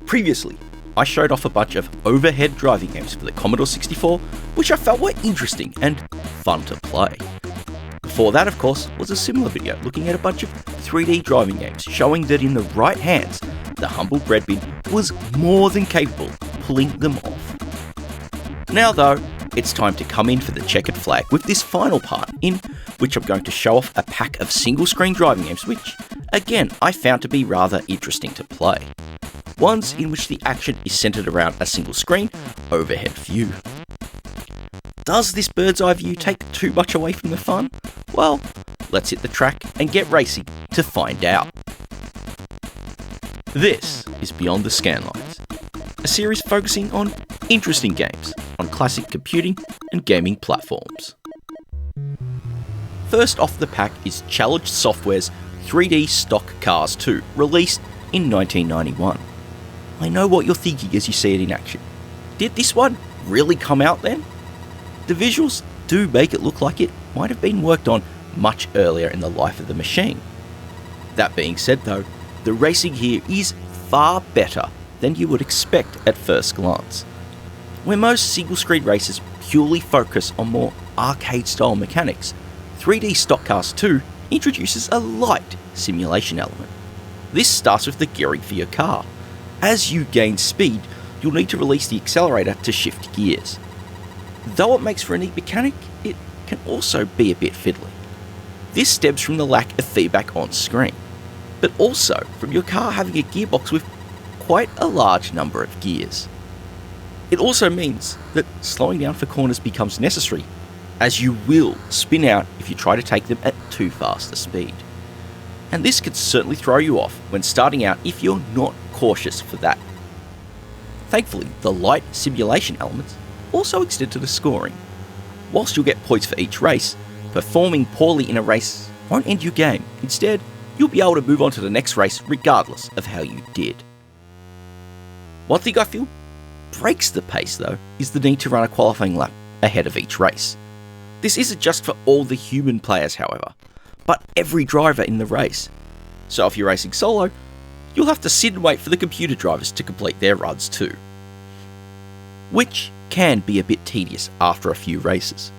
Previously, I showed off a bunch of overhead driving games for the Commodore 64, which I felt were interesting and fun to play. Before that, of course, was a similar video looking at a bunch of 3D driving games, showing that in the right hands, the humble bread bin was more than capable of pulling them off. Now though, it's time to come in for the checkered flag with this final part, in which I'm going to show off a pack of single-screen driving games which, again, I found to be rather interesting to play. Ones in which the action is centered around a single screen, overhead view. Does this bird's eye view take too much away from the fun? Well, let's hit the track and get racing to find out. This is Beyond The Scanlines, a series focusing on interesting games on classic computing and gaming platforms. First off the pack is Challenge Software's 3D Stock Cars 2, released in 1991. I know what you're thinking as you see it in action. Did this one really come out then? The visuals do make it look like it might have been worked on much earlier in the life of the machine. That being said though, the racing here is far better than you would expect at first glance. Where most single-screen races purely focus on more arcade-style mechanics, 3D Stock Cars 2 introduces a light simulation element. This starts with the gearing for your car. As you gain speed, you'll need to release the accelerator to shift gears. Though it makes for a neat mechanic, it can also be a bit fiddly. This stems from the lack of feedback on screen, but also from your car having a gearbox with quite a large number of gears. It also means that slowing down for corners becomes necessary, as you will spin out if you try to take them at too fast a speed. And this could certainly throw you off when starting out if you're not cautious for that. Thankfully, the light simulation elements also extend to the scoring. Whilst you'll get points for each race, performing poorly in a race won't end your game. Instead, you'll be able to move on to the next race regardless of how you did. One thing I feel breaks the pace though is the need to run a qualifying lap ahead of each race. This isn't just for all the human players however, but every driver in the race. So if you're racing solo, you'll have to sit and wait for the computer drivers to complete their runs too. Which can be a bit tedious after a few races.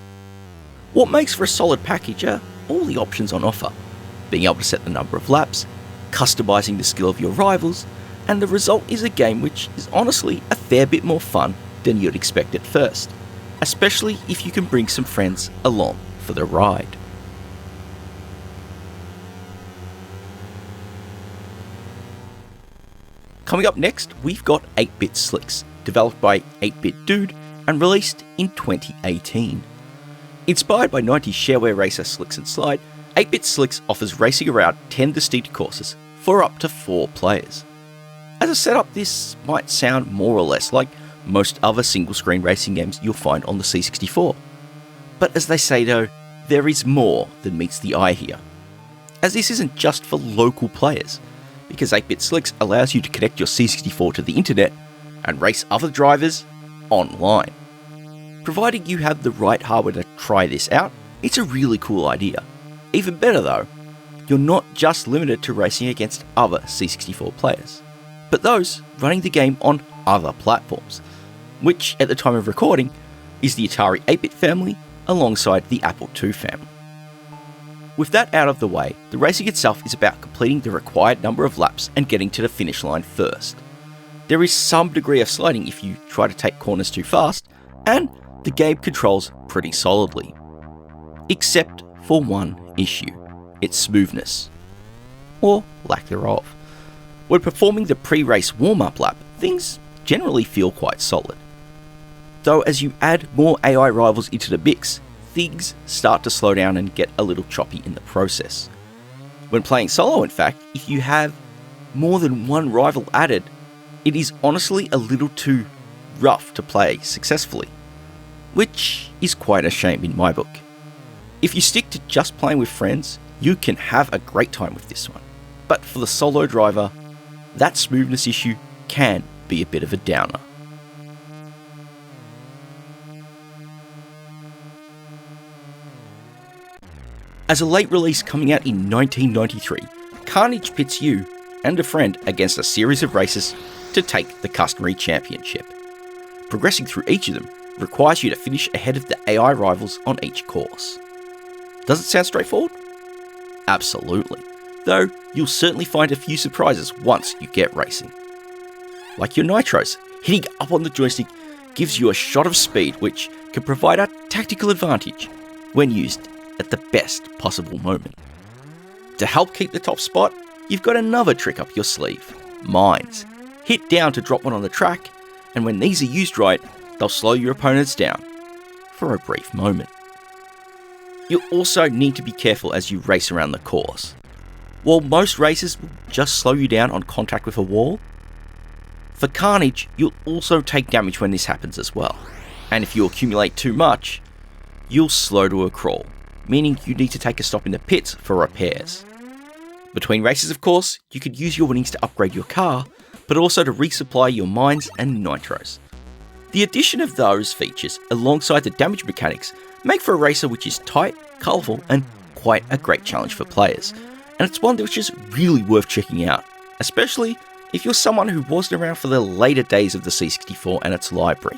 What makes for a solid package are all the options on offer, being able to set the number of laps, customizing the skill of your rivals, and the result is a game which is honestly a fair bit more fun than you'd expect at first, especially if you can bring some friends along for the ride. Coming up next, we've got 8-Bit Slicks, developed by 8-Bit Dude and released in 2018. Inspired by 90s shareware racer Slicks and Slide, 8-Bit Slicks offers racing around 10 distinct courses for up to 4 players. As a setup, this might sound more or less like most other single-screen racing games you'll find on the C64. But as they say though, there is more than meets the eye here. As this isn't just for local players, because 8-Bit Slicks allows you to connect your C64 to the internet and race other drivers online. Providing you have the right hardware to try this out, it's a really cool idea. Even better though, you're not just limited to racing against other C64 players, but those running the game on other platforms, which at the time of recording is the Atari 8-bit family alongside the Apple II family. With that out of the way, the racing itself is about completing the required number of laps and getting to the finish line first. There is some degree of sliding if you try to take corners too fast, and the game controls pretty solidly. Except for one issue, its smoothness, or lack thereof. When performing the pre-race warm-up lap, things generally feel quite solid. Though as you add more AI rivals into the mix, things start to slow down and get a little choppy in the process. When playing solo, in fact, if you have more than one rival added, it is honestly a little too rough to play successfully, which is quite a shame in my book. If you stick to just playing with friends, you can have a great time with this one. But for the solo driver, that smoothness issue can be a bit of a downer. As a late release coming out in 1993, Carnage pits you and a friend against a series of races to take the customary championship. Progressing through each of them requires you to finish ahead of the AI rivals on each course. Does it sound straightforward? Absolutely, though you'll certainly find a few surprises once you get racing. Like your nitros, hitting up on the joystick gives you a shot of speed which can provide a tactical advantage when used at the best possible moment. To help keep the top spot, you've got another trick up your sleeve: mines. Hit down to drop one on the track, and when these are used right, they'll slow your opponents down for a brief moment. You'll also need to be careful as you race around the course. While most races will just slow you down on contact with a wall, for carnage, you'll also take damage when this happens as well. And if you accumulate too much, you'll slow to a crawl, meaning you need to take a stop in the pits for repairs. Between races, of course, you could use your winnings to upgrade your car, but also to resupply your mines and nitros. The addition of those features alongside the damage mechanics make for a racer which is tight, colourful, and quite a great challenge for players. And it's one which is really worth checking out, especially if you're someone who wasn't around for the later days of the C64 and its library.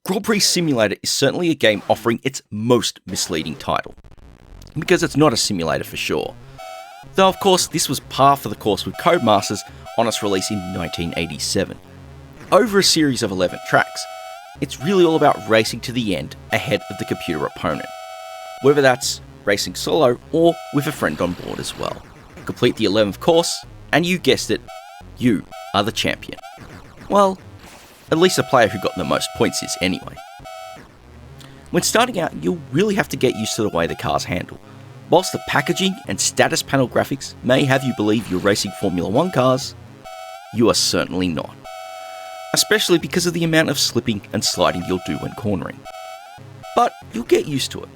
Grand Prix Simulator is certainly a game offering its most misleading title, because it's not a simulator for sure. Though of course this was par for the course with Codemasters on its release in 1987. Over a series of 11 tracks, it's really all about racing to the end ahead of the computer opponent, whether that's racing solo or with a friend on board as well. Complete the 11th course, and you guessed it, you are the champion. Well, at least the player who got the most points is anyway. When starting out, you'll really have to get used to the way the cars handle. Whilst the packaging and status panel graphics may have you believe you're racing Formula 1 cars, you are certainly not. Especially because of the amount of slipping and sliding you'll do when cornering. But you'll get used to it,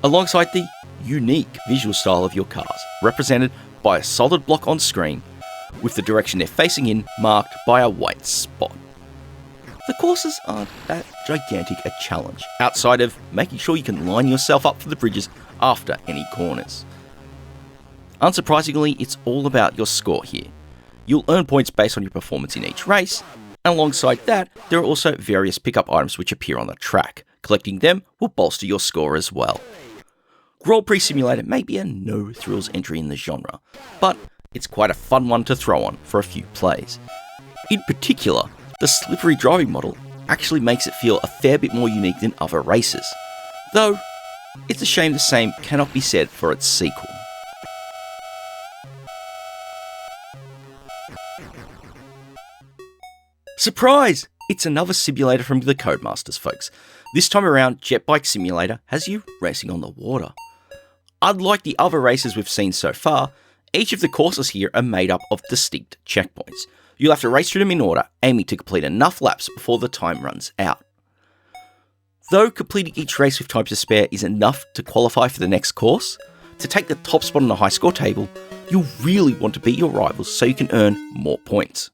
alongside the unique visual style of your cars, represented by a solid block on screen, with the direction they're facing in marked by a white spot. The courses aren't that gigantic a challenge, outside of making sure you can line yourself up for the bridges after any corners. Unsurprisingly, it's all about your score here. You'll earn points based on your performance in each race, and alongside that, there are also various pickup items which appear on the track. Collecting them will bolster your score as well. Grand Prix Simulator may be a no-thrills entry in the genre, but it's quite a fun one to throw on for a few plays. In particular, the slippery driving model actually makes it feel a fair bit more unique than other races, though it's a shame the same cannot be said for its sequel. Surprise! It's another simulator from the Codemasters folks. This time around, Jet Bike Simulator has you racing on the water. Unlike the other races we've seen so far, each of the courses here are made up of distinct checkpoints. You'll have to race through them in order, aiming to complete enough laps before the time runs out. Though completing each race with time to spare is enough to qualify for the next course, to take the top spot on the high score table, you'll really want to beat your rivals so you can earn more points.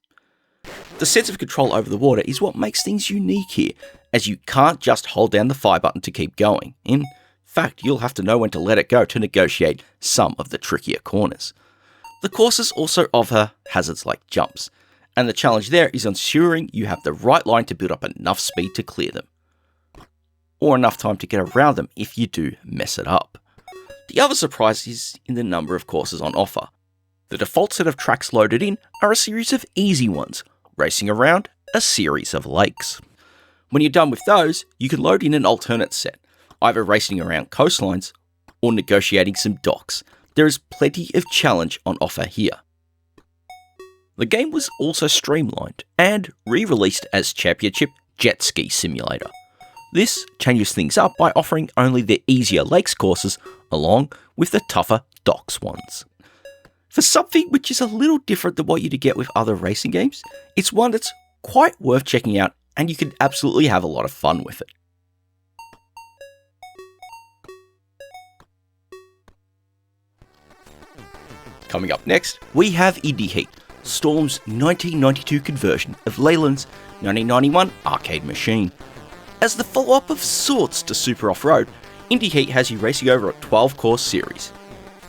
The sense of control over the water is what makes things unique here, as you can't just hold down the fire button to keep going. In fact, you'll have to know when to let it go to negotiate some of the trickier corners. The courses also offer hazards like jumps, and the challenge there is ensuring you have the right line to build up enough speed to clear them, or enough time to get around them if you do mess it up. The other surprise is in the number of courses on offer. The default set of tracks loaded in are a series of easy ones, racing around a series of lakes. When you're done with those, you can load in an alternate set, either racing around coastlines or negotiating some docks. There is plenty of challenge on offer here. The game was also streamlined and re-released as Championship Jet Ski Simulator. This changes things up by offering only the easier lakes courses along with the tougher docks ones. For something which is a little different than what you'd get with other racing games, it's one that's quite worth checking out and you can absolutely have a lot of fun with it. Coming up next, we have Indie Heat, Storm's 1992 conversion of Leyland's 1991 arcade machine. As the follow-up of sorts to Super Off-Road, Indy Heat has you racing over a 12-course series.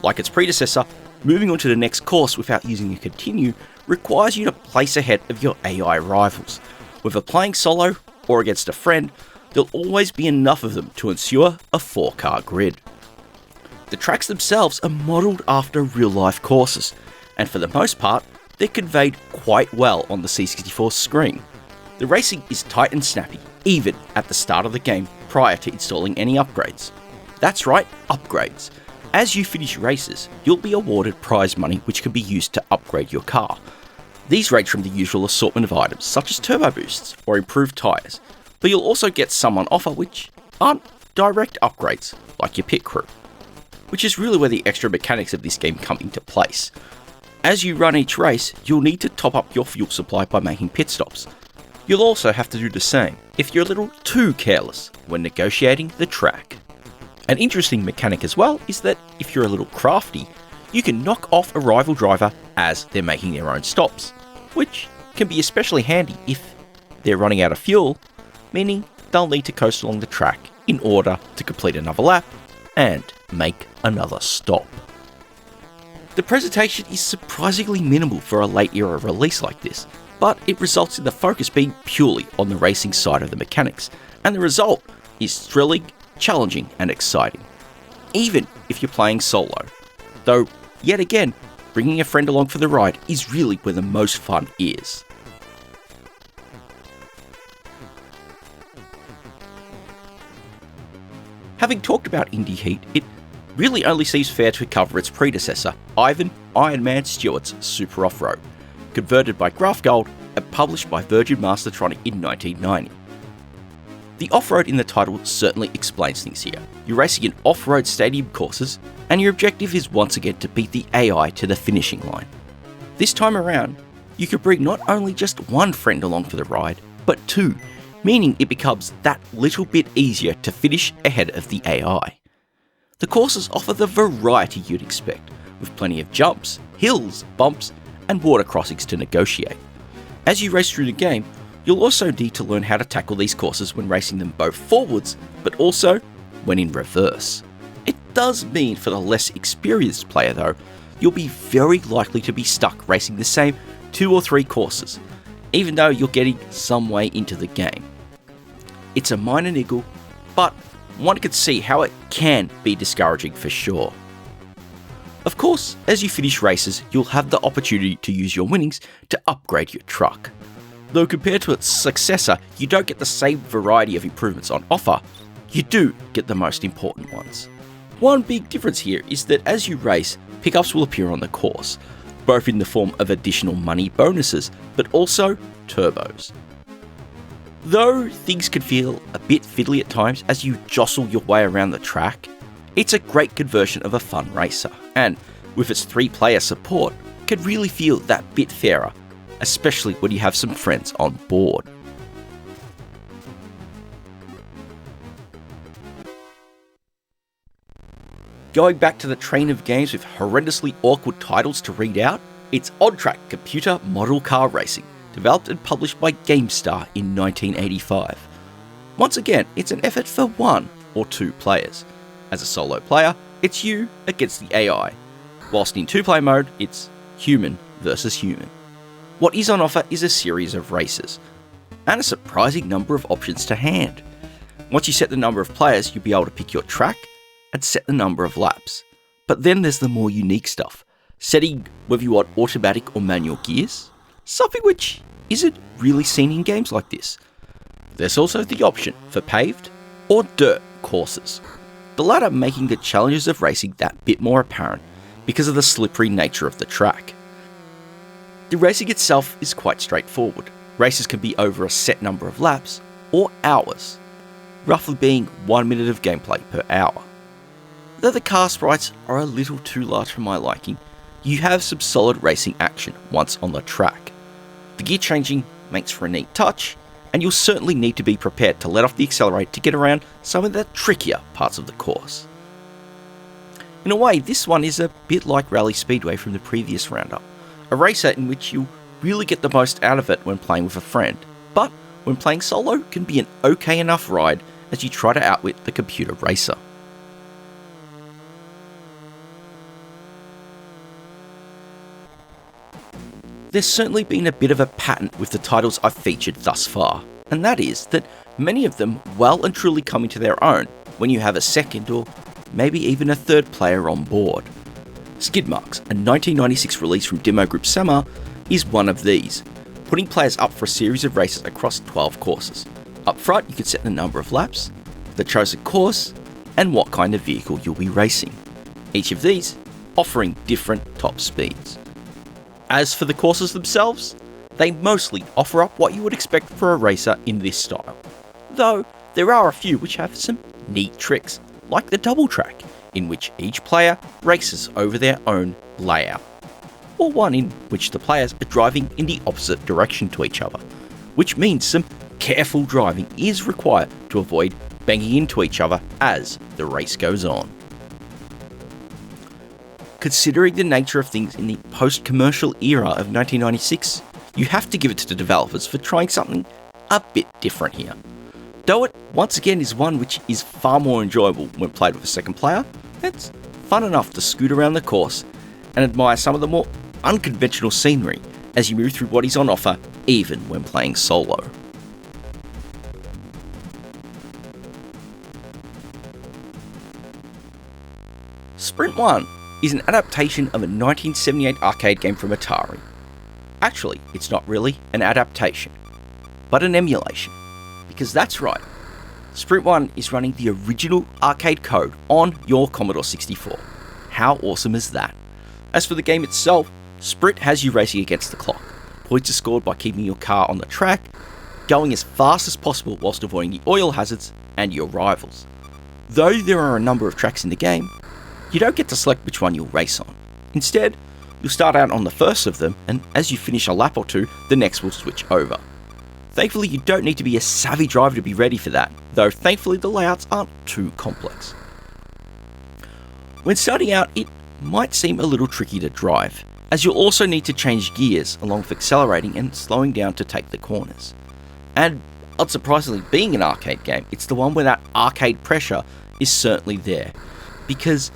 Like its predecessor, moving on to the next course without using a continue requires you to place ahead of your AI rivals. Whether playing solo or against a friend, there'll always be enough of them to ensure a 4-car grid. The tracks themselves are modelled after real-life courses, and for the most part, they're conveyed quite well on the C64 screen. The racing is tight and snappy, even at the start of the game prior to installing any upgrades. That's right, upgrades. As you finish races, you'll be awarded prize money which can be used to upgrade your car. These range from the usual assortment of items such as turbo boosts or improved tyres, but you'll also get some on offer which aren't direct upgrades, like your pit crew, which is really where the extra mechanics of this game come into place. As you run each race, you'll need to top up your fuel supply by making pit stops. You'll also have to do the same if you're a little too careless when negotiating the track. An interesting mechanic as well is that if you're a little crafty, you can knock off a rival driver as they're making their own stops, which can be especially handy if they're running out of fuel, meaning they'll need to coast along the track in order to complete another lap and make another stop. The presentation is surprisingly minimal for a late era release like this, but it results in the focus being purely on the racing side of the mechanics, and the result is thrilling, challenging and exciting, even if you're playing solo. Though, yet again, bringing a friend along for the ride is really where the most fun is. Having talked about Indy Heat, it really only seems fair to cover its predecessor, Ironman Stewart's Super Off-Road, converted by Graph Gold and published by Virgin Mastertronic in 1990. The off-road in the title certainly explains things here. You're racing in off-road stadium courses, and your objective is once again to beat the AI to the finishing line. This time around, you can bring not only just one friend along for the ride, but two, meaning it becomes that little bit easier to finish ahead of the AI. The courses offer the variety you'd expect, with plenty of jumps, hills, bumps, and water crossings to negotiate. As you race through the game, you'll also need to learn how to tackle these courses when racing them both forwards, but also when in reverse. It does mean for the less experienced player though, you'll be very likely to be stuck racing the same 2 or 3 courses, even though you're getting some way into the game. It's a minor niggle, but one could see how it can be discouraging for sure. Of course, as you finish races, you'll have the opportunity to use your winnings to upgrade your truck. Though compared to its successor, you don't get the same variety of improvements on offer, you do get the most important ones. One big difference here is that as you race, pickups will appear on the course, both in the form of additional money bonuses, but also turbos. Though things can feel a bit fiddly at times as you jostle your way around the track, it's a great conversion of a fun racer, and with its 3-player support, can really feel that bit fairer, especially when you have some friends on board. Going back to the train of games with horrendously awkward titles to read out, it's on-track computer model car racing, developed and published by GameStar in 1985. Once again, it's an effort for 1 or 2 players. As a solo player, it's you against the AI, whilst in 2-player mode, it's human versus human. What is on offer is a series of races, and a surprising number of options to hand. Once you set the number of players, you'll be able to pick your track and set the number of laps. But then there's the more unique stuff, setting whether you want automatic or manual gears, something which isn't really seen in games like this. There's also the option for paved or dirt courses, the latter making the challenges of racing that bit more apparent because of the slippery nature of the track. The racing itself is quite straightforward. Races can be over a set number of laps or hours, roughly being 1 minute of gameplay per hour. Though the car sprites are a little too large for my liking, you have some solid racing action once on the track. The gear changing makes for a neat touch, and you'll certainly need to be prepared to let off the accelerator to get around some of the trickier parts of the course. In a way, this one is a bit like Rally Speedway from the previous roundup, a racer in which you'll really get the most out of it when playing with a friend, but when playing solo can be an okay enough ride as you try to outwit the computer racer. there's certainly been a bit of a pattern with the titles I've featured thus far, and that is that many of them well and truly come into their own when you have a second or maybe even a third player on board. Skid Marks, a 1996 release from demo group Samar, is one of these, putting players up for a series of races across 12 courses. Up front, you can set the number of laps, the chosen course, and what kind of vehicle you'll be racing. Each of these offering different top speeds. As for the courses themselves, they mostly offer up what you would expect for a racer in this style, though there are a few which have some neat tricks, like the double track, in which each player races over their own layout, or one in which the players are driving in the opposite direction to each other, which means some careful driving is required to avoid banging into each other as the race goes on. Considering the nature of things in the post-commercial era of 1996, you have to give it to the developers for trying something a bit different here. Though it, once again, is one which is far more enjoyable when played with a second player, it's fun enough to scoot around the course and admire some of the more unconventional scenery as you move through what is on offer, even when playing solo. Sprint 1 is an adaptation of a 1978 arcade game from Atari. Actually, it's not really an adaptation, but an emulation. Because that's right, Sprint 1 is running the original arcade code on your Commodore 64. How awesome is that? As for the game itself, Sprint has you racing against the clock. Points are scored by keeping your car on the track, going as fast as possible whilst avoiding the oil hazards and your rivals. Though there are a number of tracks in the game, you don't get to select which one you'll race on. Instead, you'll start out on the first of them, and as you finish a lap or two, the next will switch over. Thankfully, you don't need to be a savvy driver to be ready for that, though thankfully the layouts aren't too complex. When starting out, it might seem a little tricky to drive, as you'll also need to change gears along with accelerating and slowing down to take the corners. And unsurprisingly, being an arcade game, it's the one where that arcade pressure is certainly there, because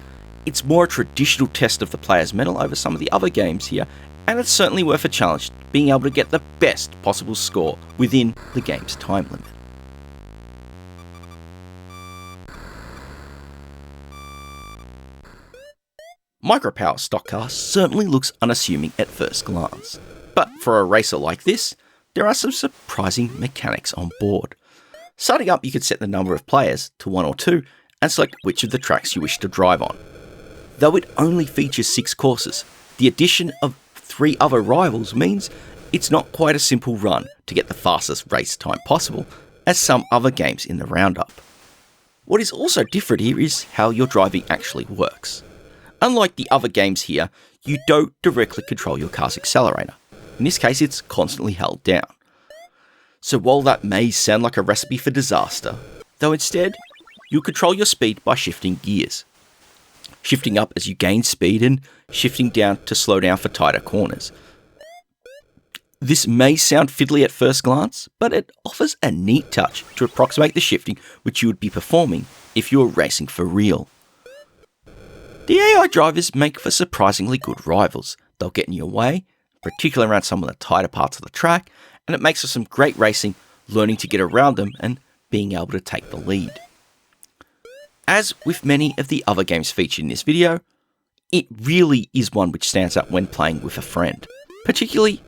it's more a traditional test of the player's mettle over some of the other games here, and it's certainly worth a challenge, being able to get the best possible score within the game's time limit. Micropower stock car certainly looks unassuming at first glance, but for a racer like this, there are some surprising mechanics on board. Starting up, you can set the number of players to 1 or 2 and select which of the tracks you wish to drive on. Though it only features 6 courses, the addition of 3 other rivals means it's not quite a simple run to get the fastest race time possible as some other games in the roundup. What is also different here is how your driving actually works. Unlike the other games here, you don't directly control your car's accelerator. In this case, it's constantly held down. So while that may sound like a recipe for disaster, though instead, you'll control your speed by shifting gears. Shifting up as you gain speed and shifting down to slow down for tighter corners. This may sound fiddly at first glance, but it offers a neat touch to approximate the shifting which you would be performing if you were racing for real. The AI drivers make for surprisingly good rivals. They'll get in your way, particularly around some of the tighter parts of the track, and it makes for some great racing, learning to get around them and being able to take the lead. As with many of the other games featured in this video, it really is one which stands out when playing with a friend, particularly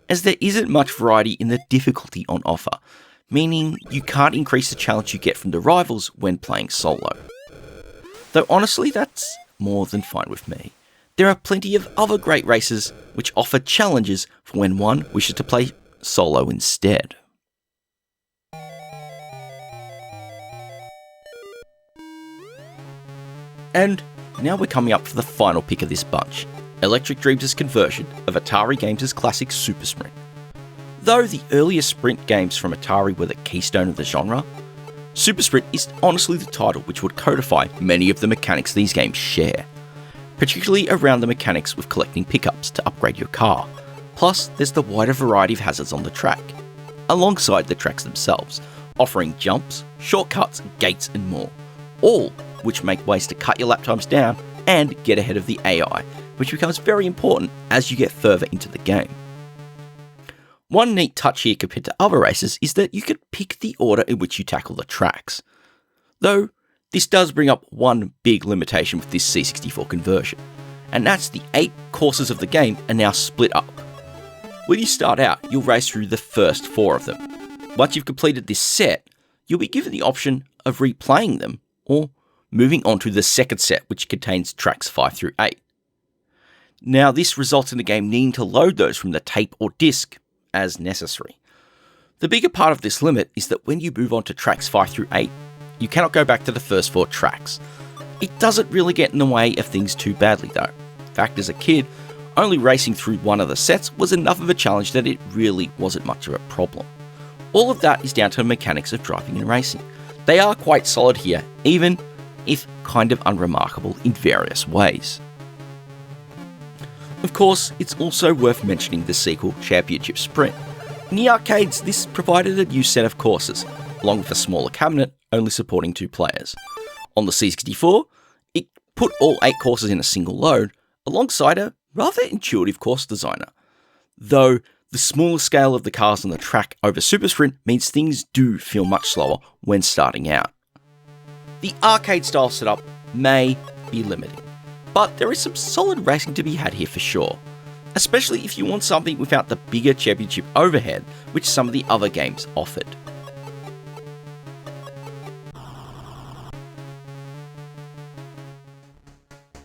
as there isn't much variety in the difficulty on offer, meaning you can't increase the challenge you get from the rivals when playing solo. Though honestly, that's more than fine with me. There are plenty of other great races which offer challenges for when one wishes to play solo instead. And now we're coming up for the final pick of this bunch, Electric Dreams' conversion of Atari Games' classic Super Sprint. Though the earlier Sprint games from Atari were the keystone of the genre, Super Sprint is honestly the title which would codify many of the mechanics these games share, particularly around the mechanics with collecting pickups to upgrade your car. Plus, there's the wider variety of hazards on the track, alongside the tracks themselves, offering jumps, shortcuts, gates and more, all which make ways to cut your lap times down and get ahead of the AI, which becomes very important as you get further into the game. One neat touch here compared to other races is that you can pick the order in which you tackle the tracks. Though, this does bring up one big limitation with this C64 conversion, and that's the 8 courses of the game are now split up. When you start out, you'll race through the first 4 of them. Once you've completed this set, you'll be given the option of replaying them, or moving on to the second set, which contains tracks 5 through 8. Now, this results in the game needing to load those from the tape or disc as necessary. The bigger part of this limit is that when you move on to tracks 5 through 8, you cannot go back to the first 4 tracks. It doesn't really get in the way of things too badly though. In fact, as a kid, only racing through one of the sets was enough of a challenge that it really wasn't much of a problem. All of that is down to the mechanics of driving and racing. They are quite solid here, even if kind of unremarkable in various ways. Of course, it's also worth mentioning the sequel, Championship Sprint. In the arcades, this provided a new set of courses, along with a smaller cabinet only supporting 2 players. On the C64, it put all 8 courses in a single load, alongside a rather intuitive course designer. Though, the smaller scale of the cars on the track over Super Sprint means things do feel much slower when starting out. The arcade style setup may be limiting, but there is some solid racing to be had here for sure, especially if you want something without the bigger championship overhead which some of the other games offered.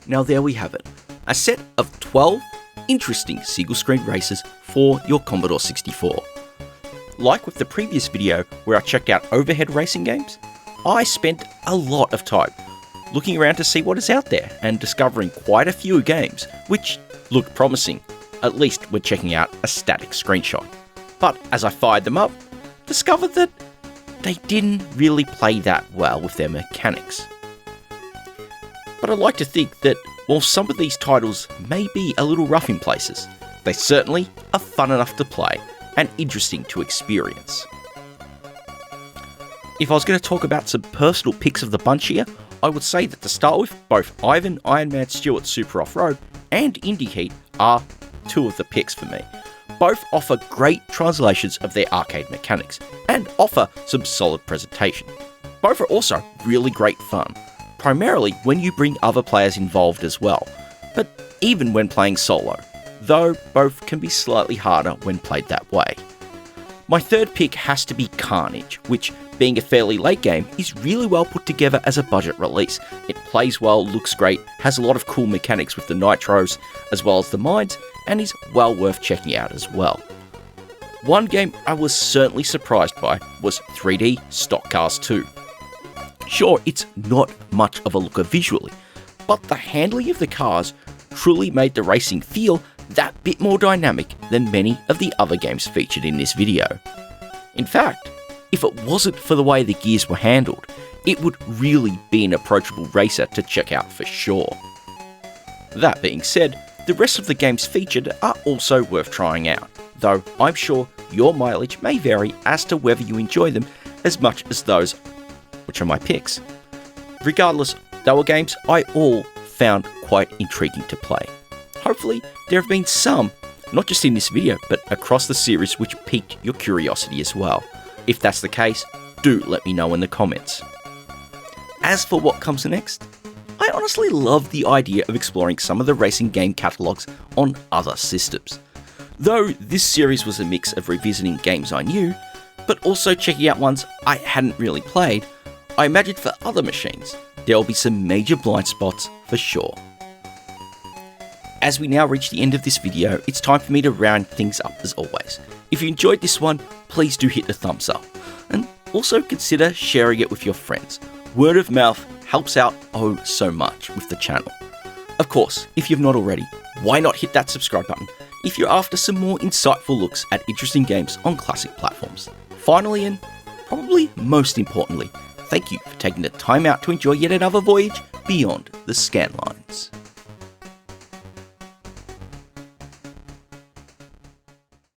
Now there we have it, a set of 12 interesting single screen races for your Commodore 64. Like with the previous video where I checked out overhead racing games, I spent a lot of time looking around to see what is out there and discovering quite a few games which looked promising, at least when checking out a static screenshot. But as I fired them up, discovered that they didn't really play that well with their mechanics. But I'd like to think that while some of these titles may be a little rough in places, they certainly are fun enough to play and interesting to experience. If I was going to talk about some personal picks of the bunch here, I would say that to start with, both Ironman Stewart Super Off-Road and Indie Heat are 2 of the picks for me. Both offer great translations of their arcade mechanics and offer some solid presentation. Both are also really great fun, primarily when you bring other players involved as well, but even when playing solo, though both can be slightly harder when played that way. My third pick has to be Carnage, which, being a fairly late game, is really well put together as a budget release. It plays well, looks great, has a lot of cool mechanics with the nitros as well as the mines, and is well worth checking out as well. One game I was certainly surprised by was 3D Stock Cars 2. Sure, it's not much of a looker visually, but the handling of the cars truly made the racing feel that bit more dynamic than many of the other games featured in this video. In fact, if it wasn't for the way the gears were handled, it would really be an approachable racer to check out for sure. That being said, the rest of the games featured are also worth trying out, though I'm sure your mileage may vary as to whether you enjoy them as much as those which are my picks. Regardless, they were games I all found quite intriguing to play. Hopefully, there have been some, not just in this video, but across the series which piqued your curiosity as well. If that's the case, do let me know in the comments. As for what comes next, I honestly love the idea of exploring some of the racing game catalogues on other systems. Though this series was a mix of revisiting games I knew, but also checking out ones I hadn't really played, I imagined for other machines, there will be some major blind spots for sure. As we now reach the end of this video, it's time for me to round things up as always. If you enjoyed this one, please do hit the thumbs up, and also consider sharing it with your friends. Word of mouth helps out oh so much with the channel. Of course, if you've not already, why not hit that subscribe button if you're after some more insightful looks at interesting games on classic platforms. Finally, and probably most importantly, thank you for taking the time out to enjoy yet another voyage beyond the Scanlines.